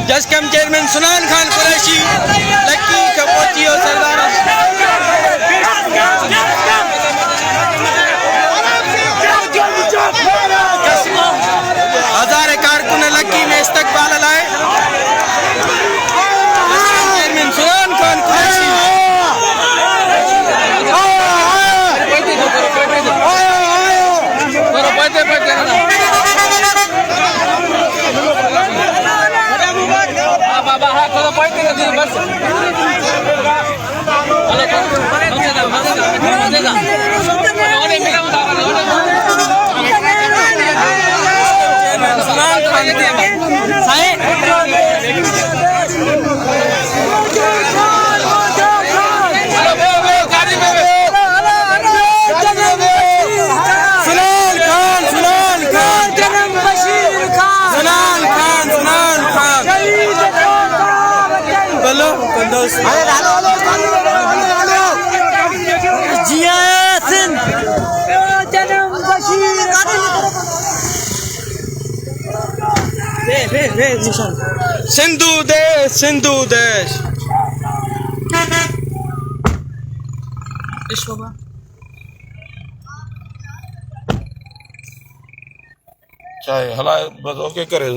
जज कम चेयरमैन सुनान खान कुरैशी, लक्की कपोची और सरदार हजारे कारकुन लक्की में इस्तकबाल लाए। चेयरमैन सुनान खान कुरैशी सिंधु देश, सिंधु देश चाहे हला बस ओके करे।